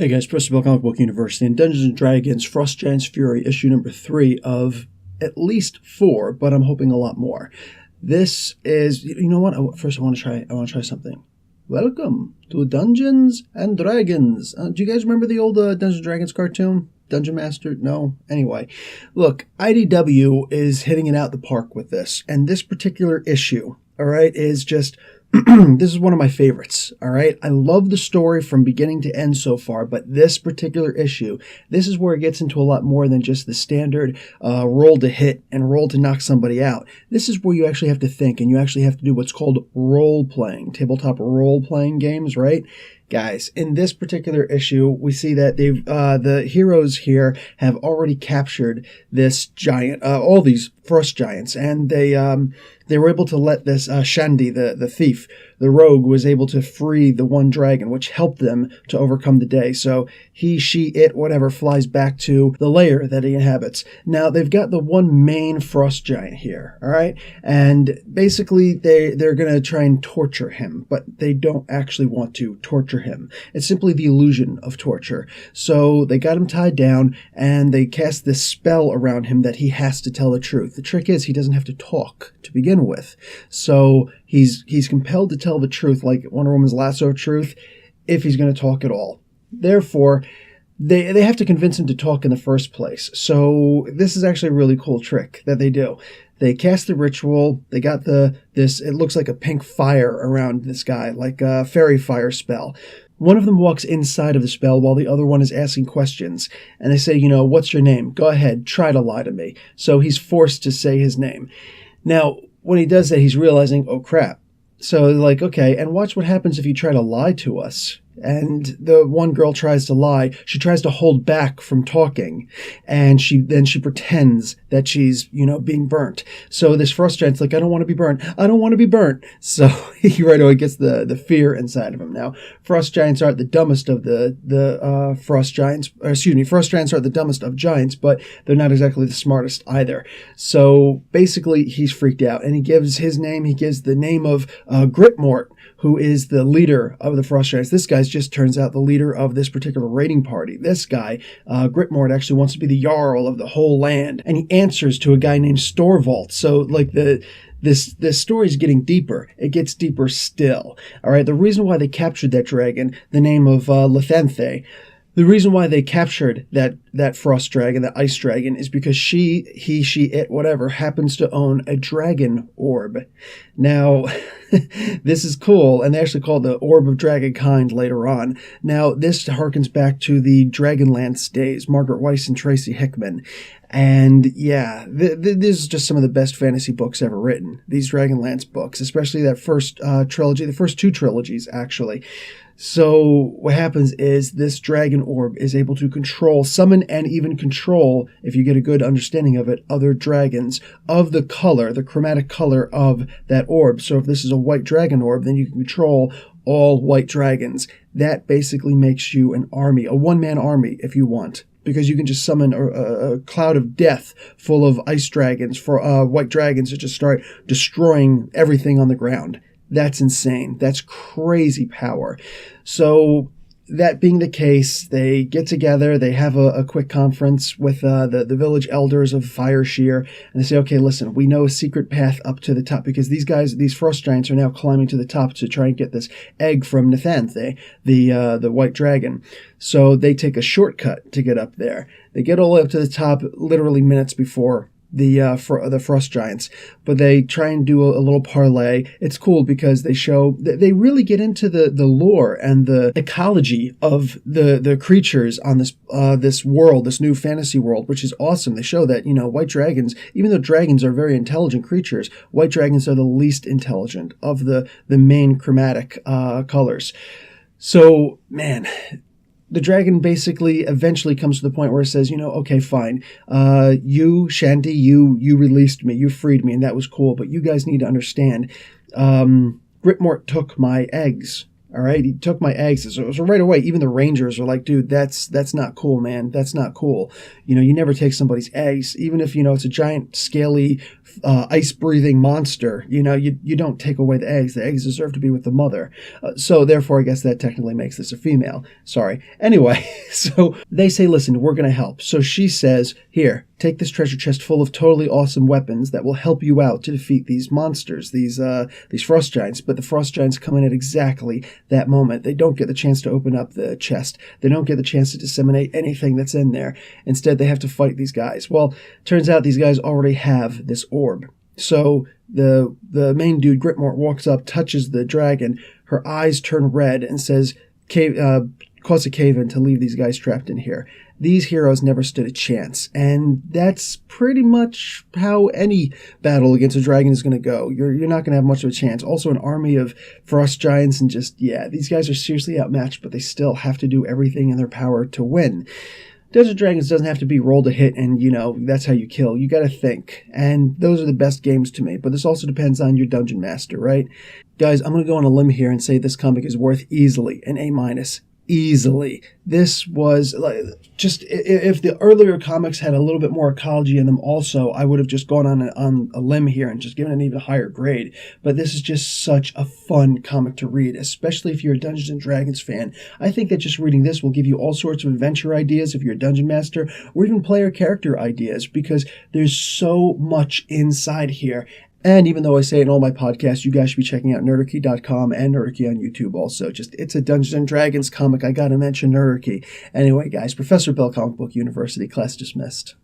Hey guys, Bristol Comic Book University and Dungeons & Dragons Frost Giant's Fury, issue number 3 of at least 4, but I'm hoping a lot more. This is, you know what, first I want to try something. Welcome to Dungeons & Dragons. Do you guys remember the old Dungeons & Dragons cartoon? Dungeon Master? No? Anyway, look, IDW is hitting it out the park with this, and this particular issue, alright, is just... this is one of my favorites, all right? I love the story from beginning to end so far, but this particular issue, this is where it gets into a lot more than just the standard roll to hit and roll to knock somebody out. This is where you actually have to think, and you actually have to do what's called role-playing, tabletop role-playing games, right? Guys, in this particular issue, we see that the heroes here have already captured this giant, all these frost giants, and they were able to let this Shandy, the thief, the rogue, was able to free the one dragon, which helped them to overcome the day. So he, she, it, whatever, flies back to the lair that he inhabits. Now, they've got the one main frost giant here, all right? And basically, they're going to try and torture him, but they don't actually want to torture him. It's simply the illusion of torture. So they got him tied down, and they cast this spell around him that he has to tell the truth. The trick is he doesn't have to talk to begin with. So he's compelled to tell the truth, like Wonder Woman's lasso of truth, if he's going to talk at all. Therefore, they have to convince him to talk in the first place. So this is actually a really cool trick that they do. They cast the ritual. They got this, it looks like a pink fire around this guy, like a fairy fire spell. One of them walks inside of the spell while the other one is asking questions. And they say, you know, what's your name? Go ahead, try to lie to me. So he's forced to say his name. Now, when he does that, he's realizing, oh crap. So like, okay, and watch what happens if you try to lie to us. And the one girl tries to lie. She tries to hold back from talking. And she pretends that she's, being burnt. So this frost giant's like, I don't want to be burnt. I don't want to be burnt. So he right away gets the fear inside of him. Now, frost giants aren't the dumbest of the frost giants. Frost giants are the dumbest of giants, but they're not exactly the smartest either. So basically, he's freaked out. And he gives his name. He gives the name of Gritmort, who is the leader of the Frost Giants. This guy's just turns out the leader of this particular raiding party. This guy, Gritmort, actually wants to be the Jarl of the whole land, and he answers to a guy named Storvalt. So, like, this story is getting deeper. It gets deeper still. All right, the reason why they captured that dragon, the name of Lethanthe, the reason why they captured that frost dragon, that ice dragon, is because she, it, whatever, happens to own a dragon orb. Now, this is cool, and they actually call it the Orb of Dragonkind later on. Now, this harkens back to the Dragonlance days, Margaret Weiss and Tracy Hickman. And yeah, this is just some of the best fantasy books ever written, these Dragonlance books, especially that first trilogy, the first 2 trilogies, actually. So what happens is this dragon orb is able to summon and even control, if you get a good understanding of it, other dragons of the color, the chromatic color of that orb. So if this is a white dragon orb, then you can control all white dragons. That basically makes you an army, a one-man army if you want, because you can just summon a cloud of death full of ice dragons for white dragons to just start destroying everything on the ground. That's insane. That's crazy power. So that being the case, they get together, they have a quick conference with the village elders of Fireshear, and they say, okay, listen, we know a secret path up to the top, because these frost giants are now climbing to the top to try and get this egg from Lethanthe, the white dragon. So they take a shortcut to get up there. They get all the way up to the top literally minutes before the frost giants, but they try and do a little parlay. It's cool because they really get into the lore and the ecology of the creatures on this world, this new fantasy world, which is awesome. They show that, white dragons, even though dragons are very intelligent creatures, white dragons are the least intelligent of the main chromatic colors. So, man, the dragon basically eventually comes to the point where it says, okay, fine. You, Shandy, you released me. You freed me, and that was cool. But you guys need to understand, Gritmort took my eggs. All right, he took my eggs. So right away, even the Rangers are like, dude, that's not cool, man. That's not cool. You never take somebody's eggs, even if it's a giant, scaly, ice-breathing monster. You don't take away the eggs. The eggs deserve to be with the mother. So therefore, I guess that technically makes this a female. Sorry. Anyway, so they say, listen, we're gonna help. So she says, here, take this treasure chest full of totally awesome weapons that will help you out to defeat these monsters, these frost giants. But the frost giants come in at exactly that moment. They don't get the chance to open up the chest. They don't get the chance to disseminate anything that's in there. Instead, they have to fight these guys. Well, turns out these guys already have this orb. So the main dude, Gritmort, walks up, touches the dragon. Her eyes turn red and says, cause a cave-in to leave these guys trapped in here. These heroes never stood a chance, and that's pretty much how any battle against a dragon is going to go. You're not going to have much of a chance. Also, an army of frost giants, and these guys are seriously outmatched, but they still have to do everything in their power to win. Desert Dragons doesn't have to be roll to hit and, that's how you kill. You got to think. And those are the best games to me. But this also depends on your dungeon master, right? Guys, I'm going to go on a limb here and say this comic is worth easily an A-. Easily. This was just, if the earlier comics had a little bit more ecology in them also, I would have just gone on a limb here and just given an even higher grade. But this is just such a fun comic to read, especially if you're a Dungeons & Dragons fan. I think that just reading this will give you all sorts of adventure ideas if you're a dungeon master, or even player character ideas, because there's so much inside here. And even though I say it in all my podcasts, you guys should be checking out nerdarchy.com and Nerdarchy on YouTube also. It's a Dungeons & Dragons comic. I gotta mention Nerdarchy. Anyway, guys, Professor Bill, Comic Book University, class dismissed.